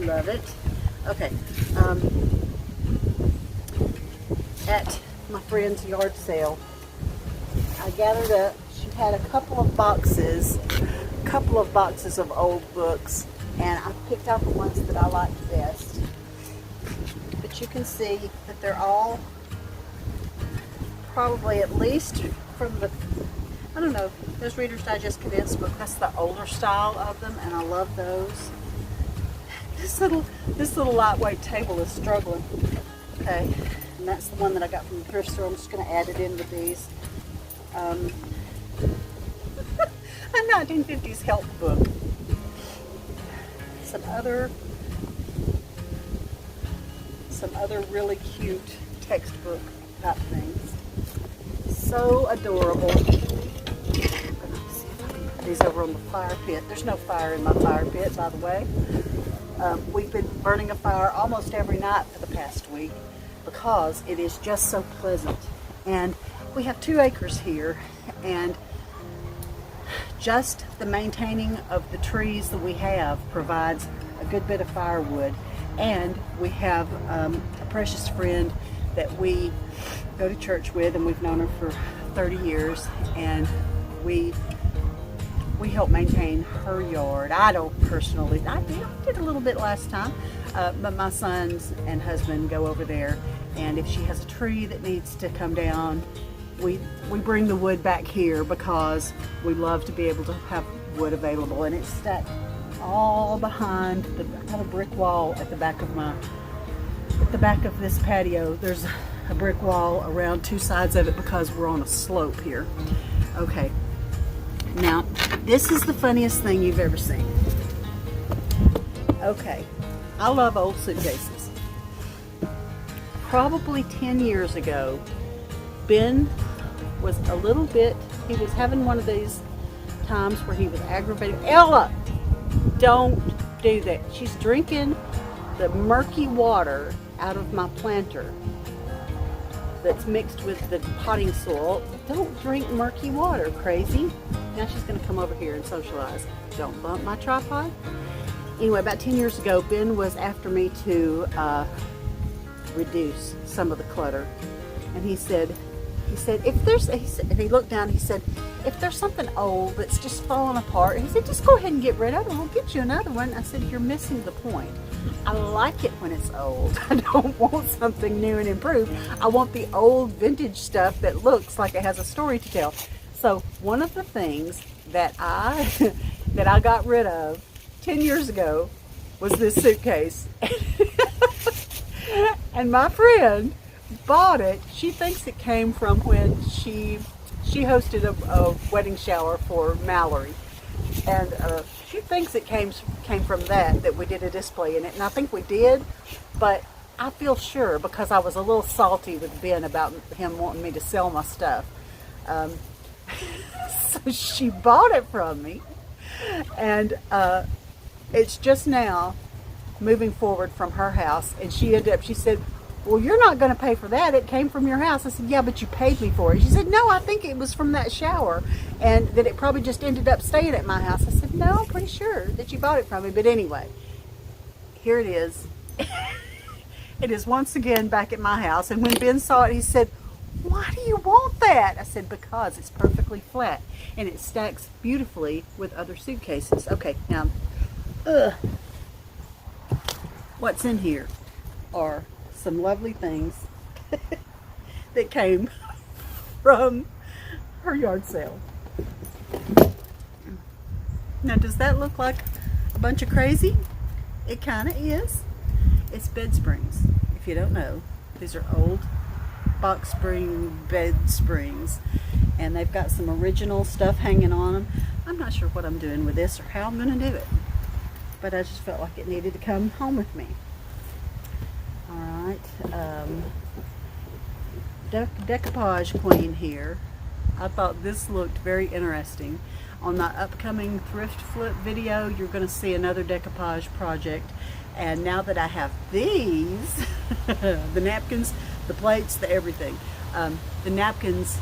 love it. Okay, at my friend's yard sale, I gathered up, she had a couple of boxes of old books, and I picked out the ones that I liked best. But you can see that they're all probably at least from the, I don't know, those Reader's Digest condensed book, that's the older style of them, and I love those. This little lightweight table is struggling. Okay, and that's the one that I got from the thrift store. I'm just going to add it in with these. A 1950s health book. Some other really cute textbook type things. So adorable. I'm gonna see if I can put these over on the fire pit. There's no fire in my fire pit, by the way. We've been burning a fire almost every night for the past week because it is just so pleasant. And we have 2 acres here, and just the maintaining of the trees that we have provides a good bit of firewood. And we have a precious friend that we go to church with, and we've known her for 30 years, and we help maintain her yard. I don't personally, I did a little bit last time, but my sons and husband go over there, and if she has a tree that needs to come down, we bring the wood back here because we love to be able to have wood available. And it's stacked all behind the kind of brick wall at the back of this patio. There's a brick wall around 2 sides of it because we're on a slope here. Okay, now this is the funniest thing you've ever seen. Okay, I love old suitcases. Probably 10 years ago, Ben was a little bit, he was having one of these times where he was aggravated. Ella, don't do that. She's drinking the murky water out of my planter that's mixed with the potting soil. Don't drink murky water, crazy. Now she's going to come over here and socialize. Don't bump my tripod. Anyway, about 10 years ago, Ben was after me to reduce some of the clutter. And he said, if there's, and he looked down, he said, if there's something old that's just falling apart, he said, just go ahead and get rid of it. We'll get you another one. I said, you're missing the point. I like it when it's old. I don't want something new and improved. I want the old vintage stuff that looks like it has a story to tell. So one of the things that I got rid of 10 years ago was this suitcase. And my friend bought it. She thinks it came from when she hosted a wedding shower for Mallory, and she thinks it came from that we did a display in it, and I think we did, but I feel sure because I was a little salty with Ben about him wanting me to sell my stuff. So she bought it from me, and it's just now moving forward from her house, and she said, well, you're not going to pay for that. It came from your house. I said, yeah, but you paid me for it. She said, no, I think it was from that shower, and that it probably just ended up staying at my house. I said, no, I'm pretty sure that you bought it from me. But anyway, here it is. It is once again back at my house. And when Ben saw it, he said, why do you want that? I said, because it's perfectly flat, and it stacks beautifully with other suitcases. Okay, now, what's in here are some lovely things that came from her yard sale. Now, does that look like a bunch of crazy? It kind of is. It's Bedsprings. If you don't know, these are old box spring bed springs, and they've got some original stuff hanging on them. I'm not sure what I'm doing with this or how I'm going to do it, but I just felt like it needed to come home with me. Alright, decoupage queen here. I thought this looked very interesting. On my upcoming thrift flip video, you're going to see another decoupage project. And now that I have these, the napkins, the plates, the everything. The napkins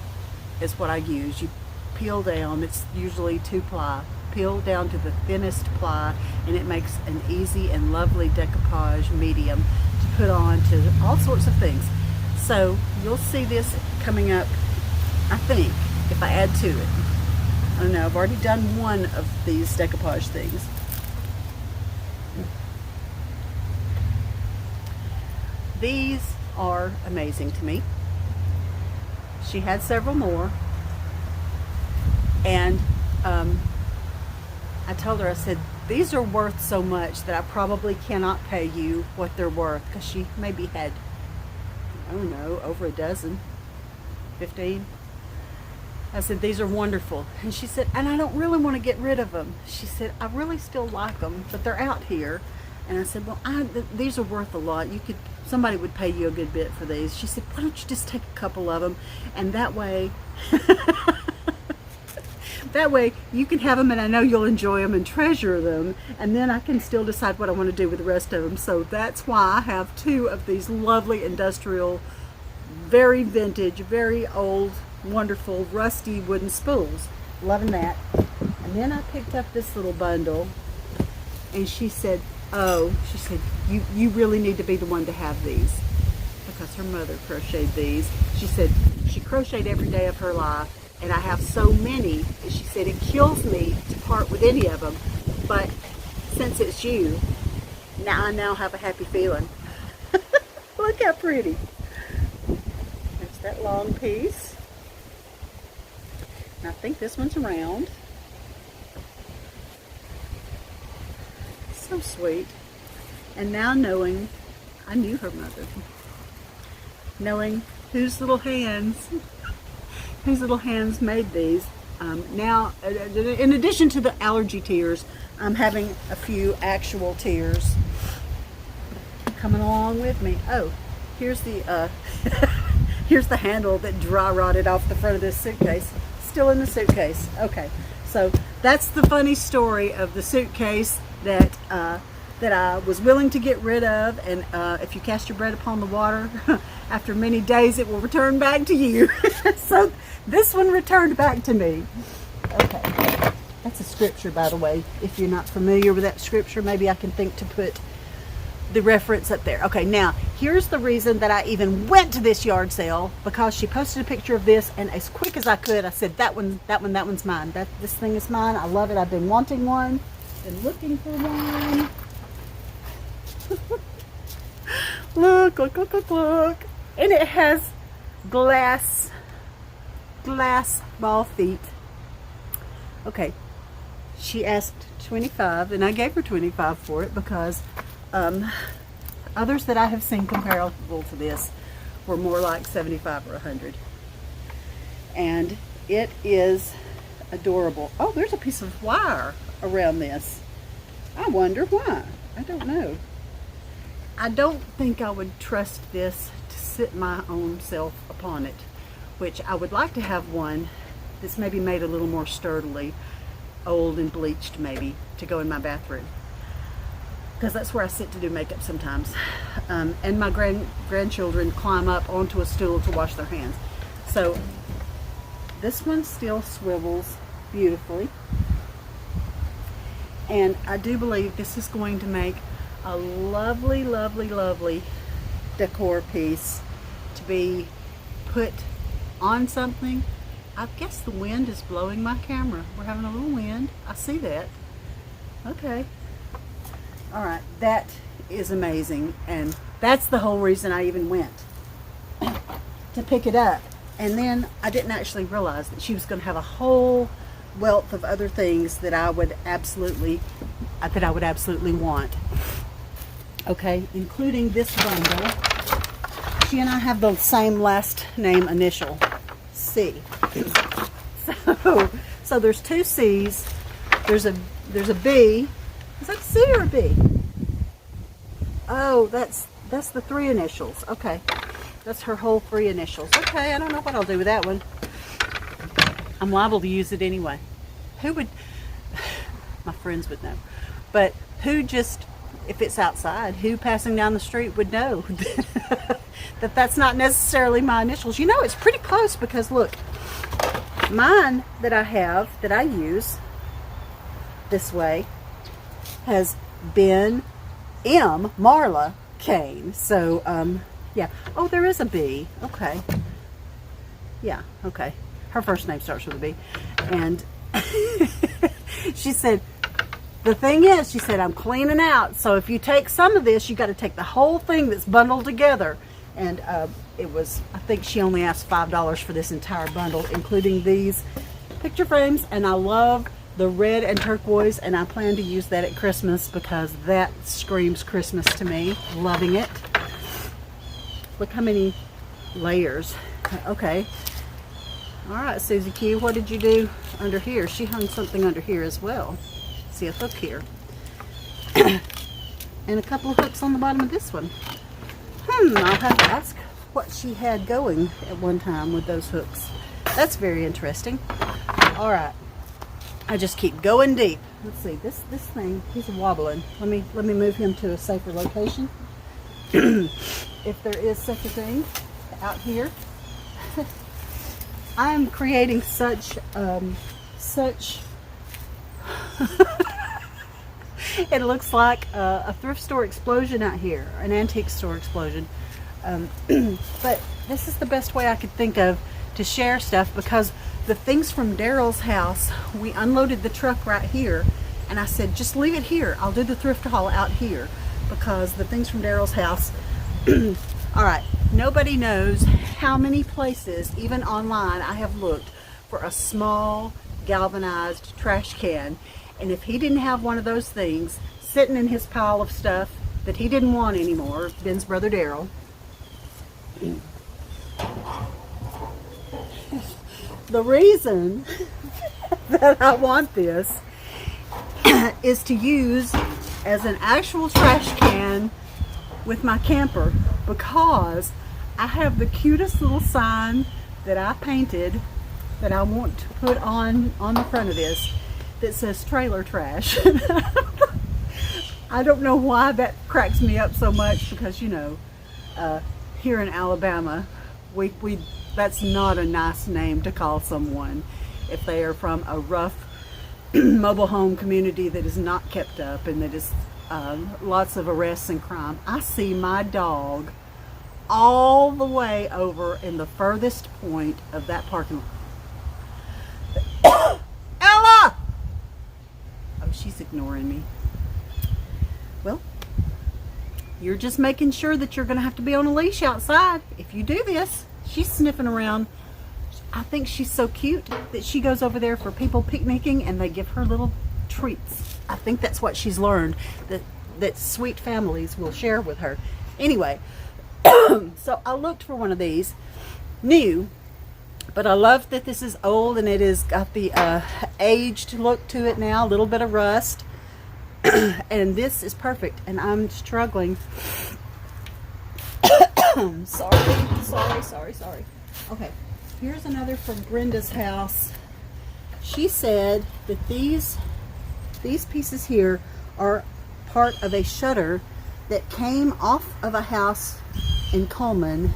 is what I use. You peel down, it's usually 2-ply peel down to the thinnest ply, and it makes an easy and lovely decoupage medium to put on to all sorts of things. So you'll see this coming up, I think, if I add to it. I don't know, I've already done one of these decoupage things. These are amazing to me. She had several more, and I told her, I said, these are worth so much that I probably cannot pay you what they're worth, because she maybe had, I don't know, over a dozen, 15. I said, these are wonderful. And she said, and I don't really want to get rid of them. She said, I really still like them, but they're out here. And I said, well, these are worth a lot. Somebody would pay you a good bit for these. She said, why don't you just take a couple of them, and that way that way you can have them, and I know you'll enjoy them and treasure them, and then I can still decide what I want to do with the rest of them. So that's why I have 2 of these lovely industrial, very vintage, very old, wonderful rusty wooden spools. Loving that. And then I picked up this little bundle, and she said, she said, you really need to be the one to have these, because her mother crocheted these. She said she crocheted every day of her life, and I have so many, and she said it kills me to part with any of them, but since it's you, I now have a happy feeling. Look how pretty. There's that long piece. And I think this one's round. So sweet. And now knowing, I knew her mother, knowing whose little hands made these. Now, in addition to the allergy tears, I'm having a few actual tears coming along with me. Oh, here's the here's the handle that dry rotted off the front of this suitcase. Still in the suitcase. Okay, so that's the funny story of the suitcase that I was willing to get rid of, and if you cast your bread upon the water, after many days it will return back to you. So this one returned back to me. Okay, that's a scripture, by the way. If you're not familiar with that scripture, maybe I can think to put the reference up there. Okay, now here's the reason that I even went to this yard sale, because she posted a picture of this, and as quick as I could, I said, that one's mine. This thing is mine. I love it. I've been wanting one, been looking for one. Look. And it has glass ball feet. Okay, she asked 25, and I gave her 25 for it, because others that I have seen comparable to this were more like 75 or 100. And it is adorable. Oh, there's a piece of wire around this. I wonder why. I don't know. I don't think I would trust this to sit my own self upon it, which I would like to have one that's maybe made a little more sturdily, old and bleached maybe, to go in my bathroom, because that's where I sit to do makeup sometimes. And my grandchildren climb up onto a stool to wash their hands. So this one still swivels beautifully, and I do believe this is going to make a lovely, lovely, lovely decor piece to be put on something. I guess the wind is blowing my camera. We're having a little wind. I see that. Okay. All right. That is amazing. And that's the whole reason I even went to pick it up. And then I didn't actually realize that she was going to have a whole wealth of other things that I would absolutely want. Okay, including this bundle. She and I have the same last name initial, C. So there's 2 C's. There's a B. Is that a C or a B? Oh, that's the 3 initials. Okay, that's her whole 3 initials. Okay, I don't know what I'll do with that one. I'm liable to use it anyway. Who would? My friends would know, but who just? If it's outside, who passing down the street would know that that's not necessarily my initials? You know, it's pretty close, because look, mine that I have, that I use, this way has been Marla Cain. So, yeah. Oh, there is a B. Okay. Yeah, okay. Her first name starts with a B. And she said, the thing is, she said, I'm cleaning out. So if you take some of this, you got to take the whole thing that's bundled together. And it was, I think she only asked $5 for this entire bundle, including these picture frames. And I love the red and turquoise, and I plan to use that at Christmas because that screams Christmas to me. Loving it. Look how many layers. Okay. All right, Susie Q, what did you do under here? She hung something under here as well. See a hook here. And a couple of hooks on the bottom of this one. I'll have to ask what she had going at one time with those hooks. That's very interesting. All right. I just keep going deep. Let's see, this thing, he's wobbling. Let me move him to a safer location. If there is such a thing out here. I am creating such it looks like a thrift store explosion out here, an antique store explosion. But this is the best way I could think of to share stuff, because the things from Daryl's house, we unloaded the truck right here, and I said, just leave it here. I'll do the thrift haul out here, because the things from Daryl's house, all right, nobody knows how many places, even online, I have looked for a small galvanized trash can. And if he didn't have one of those things sitting in his pile of stuff that he didn't want anymore, Ben's brother Daryl, the reason that I want this is to use as an actual trash can with my camper, because I have the cutest little sign that I painted that I want to put on the front of this that says trailer trash. I don't know why that cracks me up so much, because you know, here in Alabama, we that's not a nice name to call someone if they are from a rough mobile home community that is not kept up and that is lots of arrests and crime. I see my dog all the way over in the furthest point of that parking lot. Ella! Oh, she's ignoring me. Well, you're just making sure that you're going to have to be on a leash outside if you do this. She's sniffing around. I think she's so cute that she goes over there for people picnicking and they give her little treats. I think that's what she's learned, that sweet families will share with her. Anyway, so I looked for one of these, new, but I love that this is old and it has got the aged look to it now, a little bit of rust. And this is perfect, and I'm struggling. Sorry. Okay, here's another from Brenda's house. She said that these pieces here are part of a shutter that came off of a house in Coleman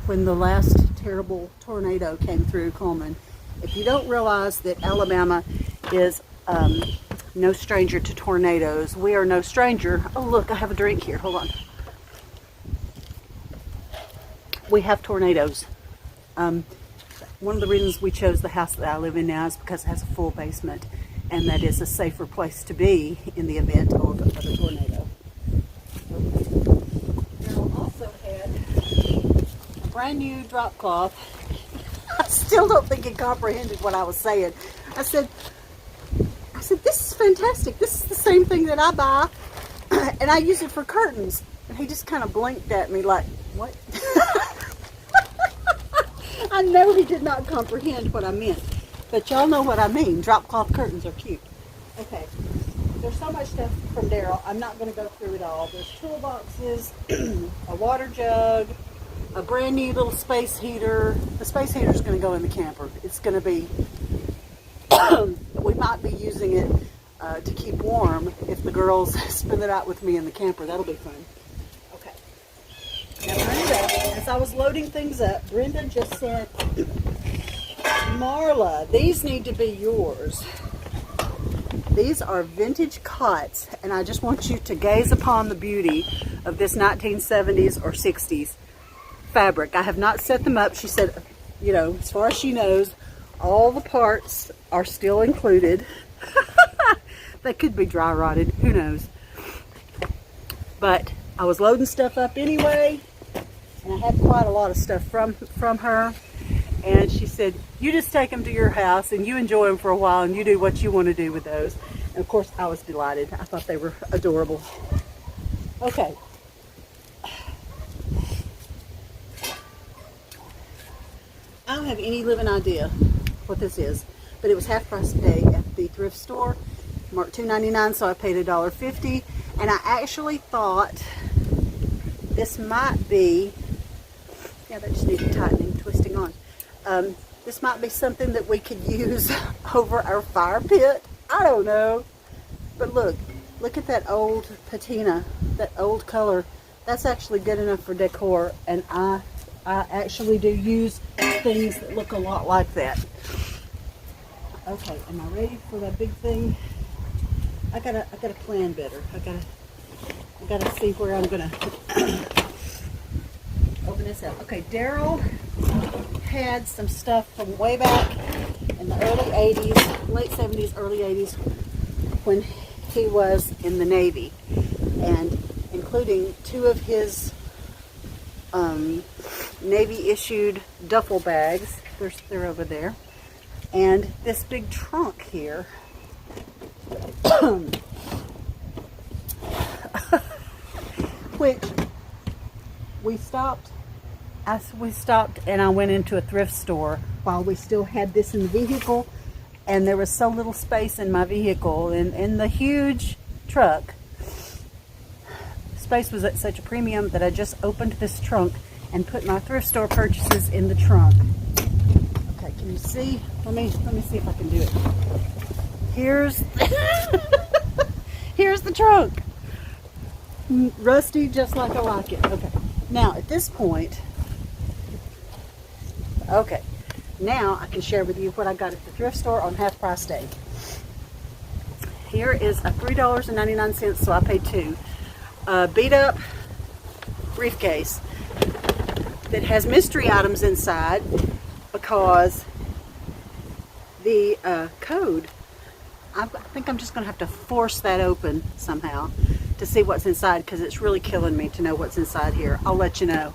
when the last terrible tornado came through Coleman. If you don't realize that Alabama is no stranger to tornadoes, we are no stranger. Oh look, I have a drink here, hold on. We have tornadoes. One of the reasons we chose the house that I live in now is because it has a full basement, and that is a safer place to be in the event of a tornado. Carol also had a brand new drop cloth. I still don't think he comprehended what I was saying. I said, this is fantastic. This is the same thing that I buy, and I use it for curtains. And he just kind of blinked at me like, what? I know he did not comprehend what I meant, but y'all know what I mean. Drop cloth curtains are cute. Okay, there's so much stuff from Daryl. I'm not going to go through it all. There's toolboxes, a water jug, a brand new little space heater. The space heater is going to go in the camper. It's going to be, we might be using it to keep warm if the girls spend it out with me in the camper. That'll be fun. Okay. Now Brenda, as I was loading things up, Brenda just said, Marla, these need to be yours. These are vintage Cots, and I just want you to gaze upon the beauty of this 1970s or 60s fabric. I have not set them up. She said, you know, as far as she knows, all the parts are still included. They could be dry rotted, who knows. But I was loading stuff up anyway, and I had quite a lot of stuff from her. And she said, you just take them to your house and you enjoy them for a while and you do what you want to do with those. And of course, I was delighted. I thought they were adorable. Okay. I don't have any living idea what this is, but it was half price today at the thrift store. Marked $2.99, so I paid $1.50. And I actually thought this might be, yeah, that just needed tightening, twisting on. This might be something that we could use over our fire pit. I don't know. But look at that old patina, that old color. That's actually good enough for decor, and I actually do use things that look a lot like that. Okay, am I ready for that big thing? I gotta plan better. I gotta see where I'm gonna open this up. Okay, Daryl had some stuff from way back in the early 80s, late 70s, early 80s, when he was in the Navy, and including 2 of his Navy issued duffel bags. They're over there, and this big trunk here. Which we stopped and I went into a thrift store while we still had this in the vehicle, and there was so little space in my vehicle, and in the huge truck space was at such a premium that I just opened this trunk and put my thrift store purchases in the trunk. Okay, can you see? Let me see if I can do it. Here's here's the trunk. Rusty just like I like it. Okay. Now at this point, okay, now I can share with you what I got at the thrift store on half price day. Here is a $3.99, so I paid $2. Beat up briefcase that has mystery items inside because the code, I think I'm just going to have to force that open somehow to see what's inside, because it's really killing me to know what's inside here. I'll let you know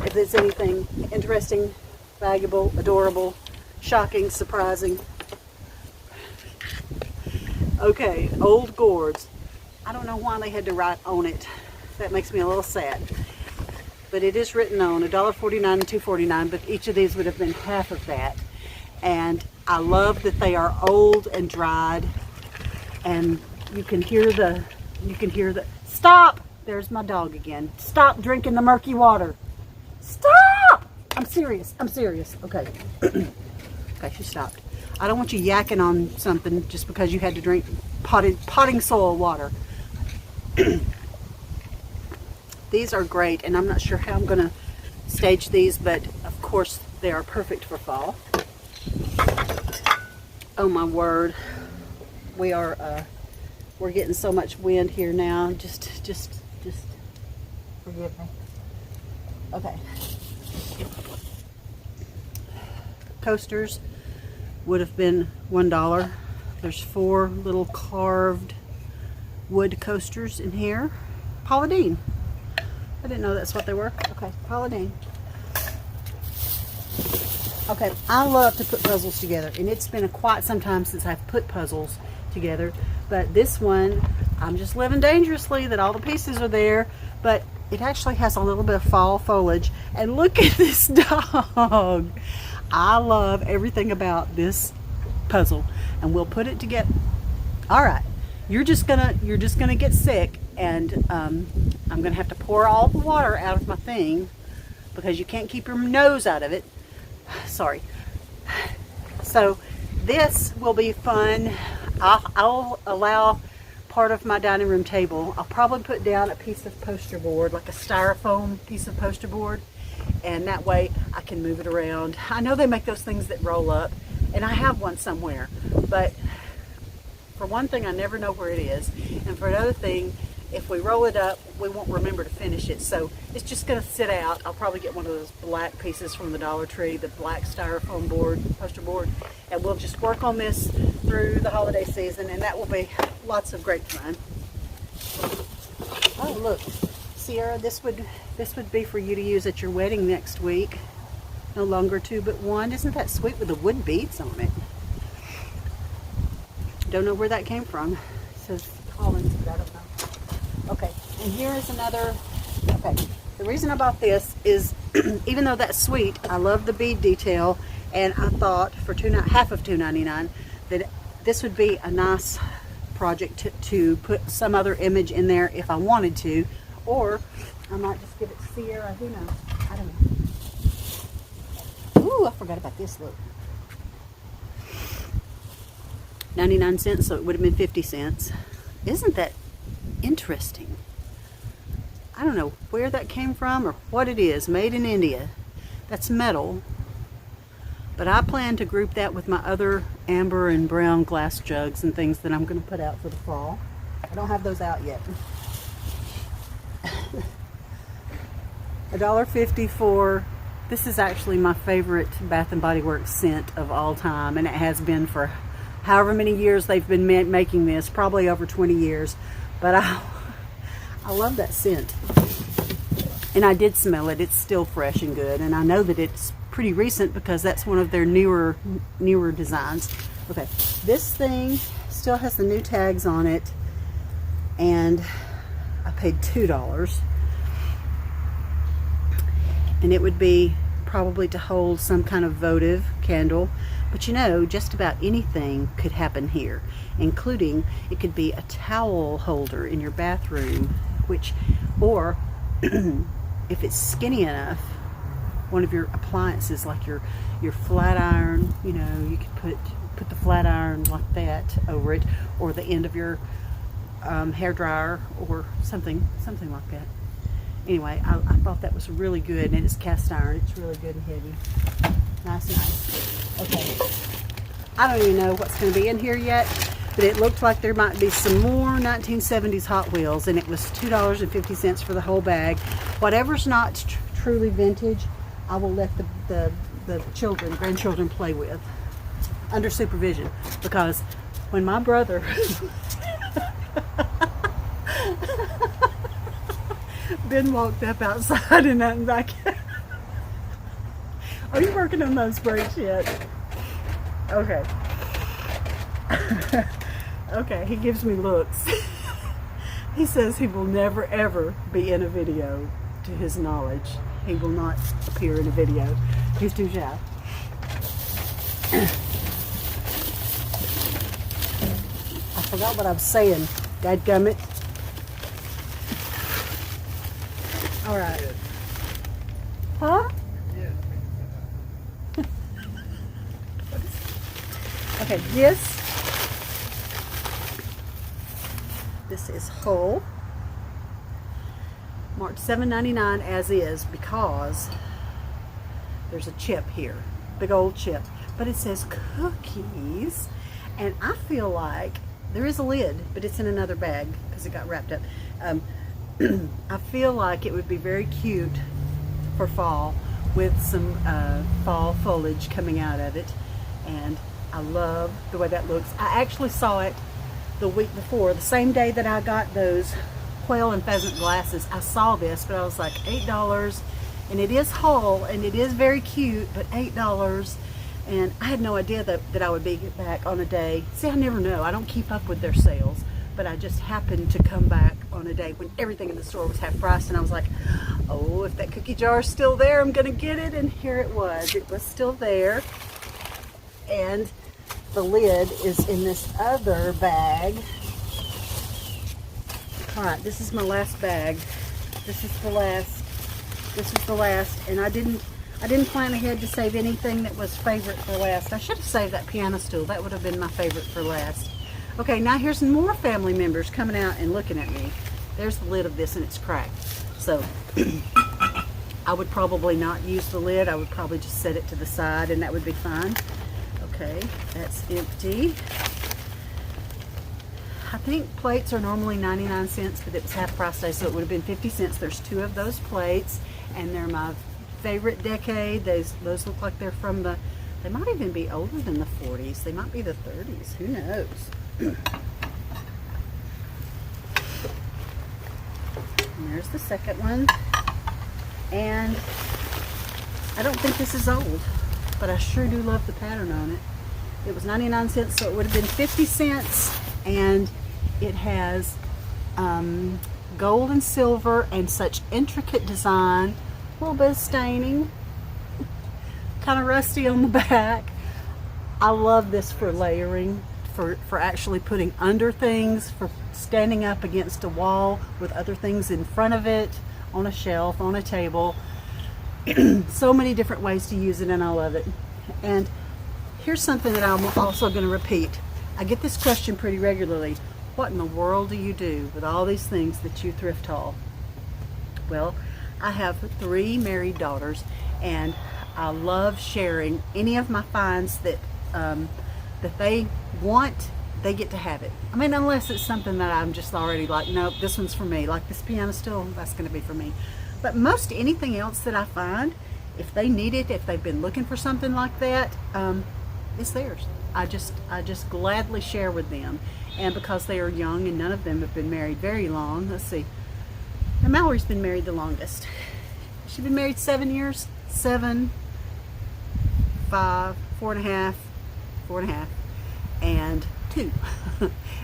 if there's anything interesting, valuable, adorable, shocking, surprising. Okay, old gourds. I don't know why they had to write on it. That makes me a little sad. But it is written on $1.49 and $2.49, but each of these would have been half of that. And I love that they are old and dried, and you can hear the stop. There's my dog again. Stop drinking the murky water. Stop. I'm serious. Okay. Okay, she stopped. I don't want you yakking on something just because you had to drink potting soil water. These are great, and I'm not sure how I'm going to stage these, but of course they are perfect for fall. Oh my word, we're getting so much wind here now. Just forgive me. Okay. Coasters would have been $1. There's 4 little carved wood coasters in here. Paula Deen. I didn't know that's what they were. Okay, Paula Deen. Okay, I love to put puzzles together, and it's been quite some time since I've put puzzles together, but this one, I'm just living dangerously that all the pieces are there, but it actually has a little bit of fall foliage, and look at this dog. I love everything about this puzzle, and we'll put it together. All right, you're just gonna get sick, and I'm gonna have to pour all the water out of my thing because you can't keep your nose out of it. Sorry. So this will be fun. I'll allow part of my dining room table. I'll probably put down a piece of poster board, like a styrofoam piece of poster board, and that way I can move it around. I know they make those things that roll up, and I have one somewhere, but For one thing, I never know where it is. And for another thing, if we roll it up, we won't remember to finish it. So it's just going to sit out. I'll probably get one of those black pieces from the Dollar Tree, the black styrofoam board, poster board, and we'll just work on this through the holiday season, and that will be lots of great fun. Oh, look, Sierra, this would be for you to use at your wedding next week. No longer 2 but 1. Isn't that sweet with the wood beads on it? Don't know where that came from. It says Collins, but I don't know. Okay, and here is another. Okay, the reason I bought this is even though that's sweet, I love the bead detail, and I thought for half of $2.99 that this would be a nice project to put some other image in there if I wanted to, or I might just give it to Sierra. Who knows? I don't know. Ooh, I forgot about this. Look, 99 cents, so it would have been 50 cents. Isn't that interesting? I don't know where that came from or what it is. Made in India. That's metal. But I plan to group that with my other amber and brown glass jugs and things that I'm going to put out for the fall. I don't have those out yet. $1.50 for, this is actually my favorite Bath & Body Works scent of all time, and it has been for however many years they've been making this, probably over 20 years. But I love that scent. And I did smell it. It's still fresh and good. And I know that it's pretty recent because that's one of their newer designs. Okay, this thing still has the new tags on it, and I paid $2. And it would be probably to hold some kind of votive candle. But you know, just about anything could happen here, including it could be a towel holder in your bathroom, or if it's skinny enough, one of your appliances like your flat iron, you know, you could put the flat iron like that over it, or the end of your hair dryer or something like that. Anyway, I thought that was really good, and it's cast iron. It's really good and heavy. Nice. Okay. I don't even know what's going to be in here yet, but it looked like there might be some more 1970s Hot Wheels, and it was $2.50 for the whole bag. Whatever's not truly vintage, I will let the grandchildren play with under supervision, because when my brother Ben walked up outside and nothing back. Are you working on those brakes yet? Okay. Okay, he gives me looks. He says he will never ever be in a video, to his knowledge. He will not appear in a video. He's too shy. I forgot what I was saying. Dadgummit. All right. Huh? Okay, this is whole. Marked $7.99 as is, because there's a chip here, big old chip, but it says cookies, and I feel like there is a lid, but it's in another bag because it got wrapped up. I feel like it would be very cute for fall with some fall foliage coming out of it, and I love the way that looks. I actually saw it the week before, the same day that I got those quail and pheasant glasses. I saw this, but I was like, $8, and it is whole, and it is very cute, but $8, and I had no idea that I would be back on a day. See, I never know. I don't keep up with their sales, but I just happened to come back on a day when everything in the store was half price, and I was like, oh, if that cookie jar is still there, I'm gonna get it. And here it was. It was still there, and the lid is in this other bag. All right, this is my last bag. This is the last, and I didn't plan ahead to save anything that was favorite for last. I should have saved that piano stool. That would have been my favorite for last. Okay, now here's some more family members coming out and looking at me. There's the lid of this, and it's cracked. So I would probably not use the lid. I would probably just set it to the side, and that would be fine. Okay, that's empty. I think plates are normally 99 cents, but it was half price day, so it would have been 50 cents. There's 2 of those plates, and they're my favorite decade. Those look like they're from the, they might even be older than the 40s. They might be the 30s. Who knows? And there's the second one. And I don't think this is old, but I sure do love the pattern on it. It was 99 cents, so it would have been 50 cents. And it has gold and silver and such intricate design. A little bit of staining. Kind of rusty on the back. I love this for layering, for actually putting under things, for standing up against a wall with other things in front of it, on a shelf, on a table. So many different ways to use it, and I love it. And here's something that I'm also going to repeat. I get this question pretty regularly. What in the world do you do with all these things that you thrift haul? Well, I have 3 married daughters, and I love sharing any of my finds that that they want. They get to have it. I mean, unless it's something that I'm just already like, nope, this one's for me. Like this piano stool, that's going to be for me. But most anything else that I find, if they need it, if they've been looking for something like that, it's theirs. I just gladly share with them. And because they are young and none of them have been married very long, let's see. Now Mallory's been married the longest. She's been married 7 years, 7, 5, 4.5, 4.5, and 2.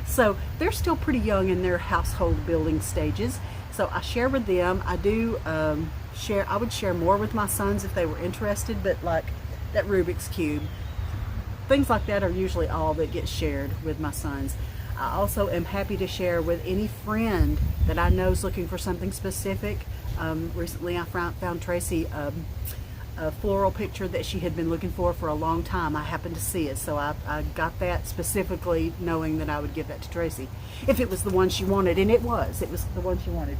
So they're still pretty young in their household building stages. So I share with them. I do share. I would share more with my sons if they were interested, but like that Rubik's Cube, things like that are usually all that gets shared with my sons. I also am happy to share with any friend that I know is looking for something specific. Recently I found Tracy a floral picture that she had been looking for a long time. I happened to see it, so I got that specifically knowing that I would give that to Tracy if it was the one she wanted, and it was the one she wanted.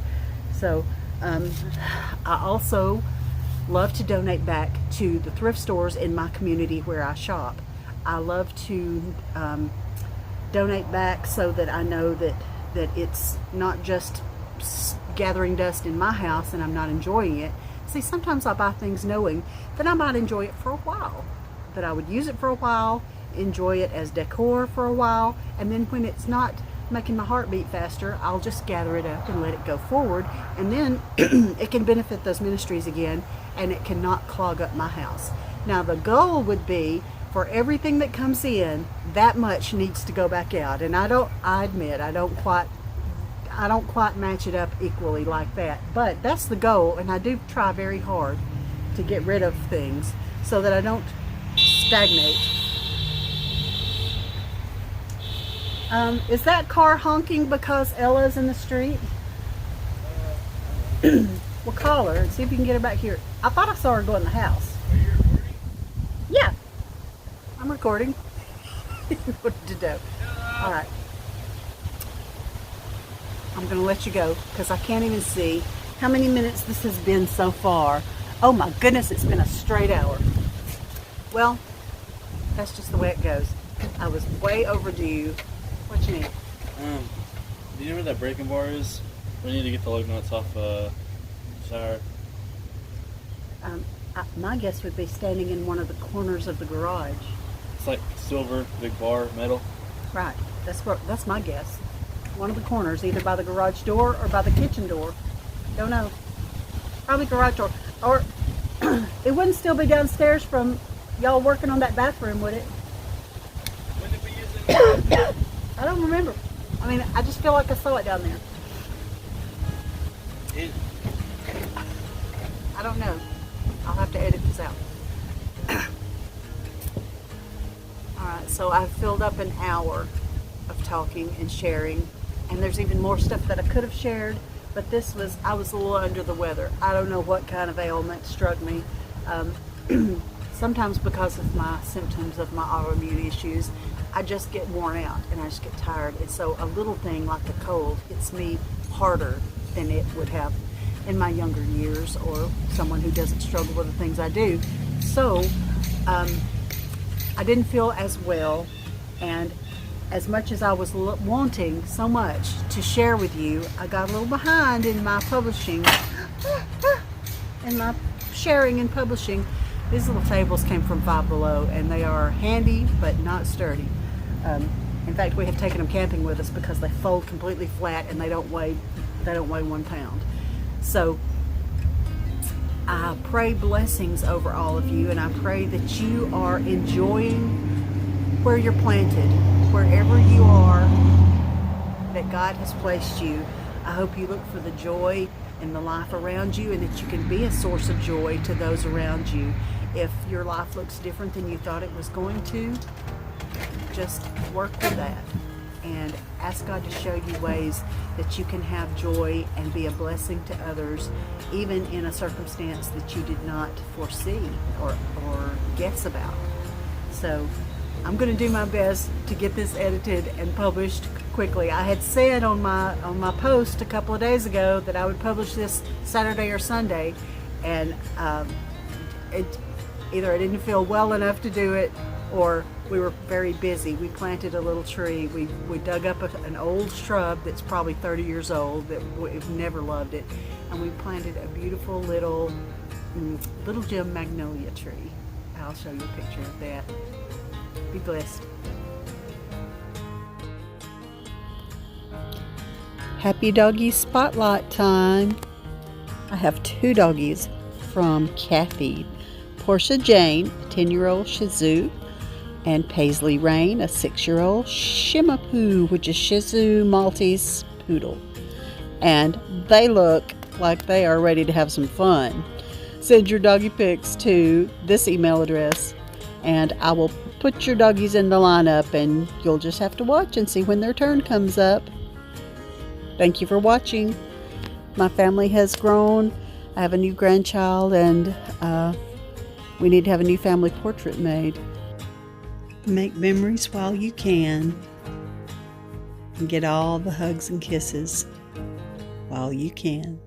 So I also love to donate back to the thrift stores in my community where I shop. I love to donate back so that I know that it's not just gathering dust in my house and I'm not enjoying it. See, sometimes I buy things knowing that I might enjoy it for a while, that I would use it for a while, enjoy it as decor for a while, and then when it's not making my heart beat faster, I'll just gather it up and let it go forward, and then it can benefit those ministries again, and it cannot clog up my house. Now the goal would be for everything that comes in, that much needs to go back out, and I admit I don't quite match it up equally like that, but that's the goal, and I do try very hard to get rid of things so that I don't stagnate. Is that car honking because Ella's in the street? We'll call her and see if we can get her back here. I thought I saw her go in the house. Are you recording? Yeah, I'm recording. What to do? All right. I'm going to let you go because I can't even see how many minutes this has been so far. Oh my goodness, it's been a straight hour. Well, that's just the way it goes. I was way overdue. What you need? Do you know where that breaking bar is? We need to get the lug nuts off shower. My guess would be standing in one of the corners of the garage. It's like silver, big bar, metal. Right. That's my guess. One of the corners, either by the garage door or by the kitchen door. Don't know. Probably garage door. Or it wouldn't still be downstairs from y'all working on that bathroom, would it? When did we use it? I don't remember. I mean, I just feel like I saw it down there. I don't know. I'll have to edit this out. Alright, so I've filled up an hour of talking and sharing, and there's even more stuff that I could have shared, but I was a little under the weather. I don't know what kind of ailment struck me. Sometimes because of my symptoms of my autoimmune issues, I just get worn out and I just get tired, and so a little thing like a cold hits me harder than it would have in my younger years, or someone who doesn't struggle with the things I do. So I didn't feel as well, and as much as I was wanting so much to share with you, I got a little behind in my publishing, in my sharing and publishing. These little tables came from Five Below, and they are handy but not sturdy. In fact, we have taken them camping with us because they fold completely flat and they don't weigh 1 pound. So I pray blessings over all of you, and I pray that you are enjoying where you're planted, wherever you are that God has placed you. I hope you look for the joy in the life around you, and that you can be a source of joy to those around you. If your life looks different than you thought it was going to, just work with that and ask God to show you ways that you can have joy and be a blessing to others, even in a circumstance that you did not foresee or guess about. So I'm going to do my best to get this edited and published quickly. I had said on my post a couple of days ago that I would publish this Saturday or Sunday, and either I didn't feel well enough to do it, or we were very busy. We planted a little tree. We dug up an old shrub that's probably 30 years old that we've never loved it, and we planted a beautiful little gem magnolia tree. I'll show you a picture of that. Be blessed. Happy doggy spotlight time. I have 2 doggies from Kathy. Portia Jane, a 10-year-old Shih Tzu, and Paisley Rain, a 6-year-old Shimapoo, which is Shih Tzu Maltese Poodle. And they look like they are ready to have some fun. Send your doggy pics to this email address, and I will put your doggies in the lineup, and you'll just have to watch and see when their turn comes up. Thank you for watching. My family has grown. I have a new grandchild, and we need to have a new family portrait made. Make memories while you can, and get all the hugs and kisses while you can.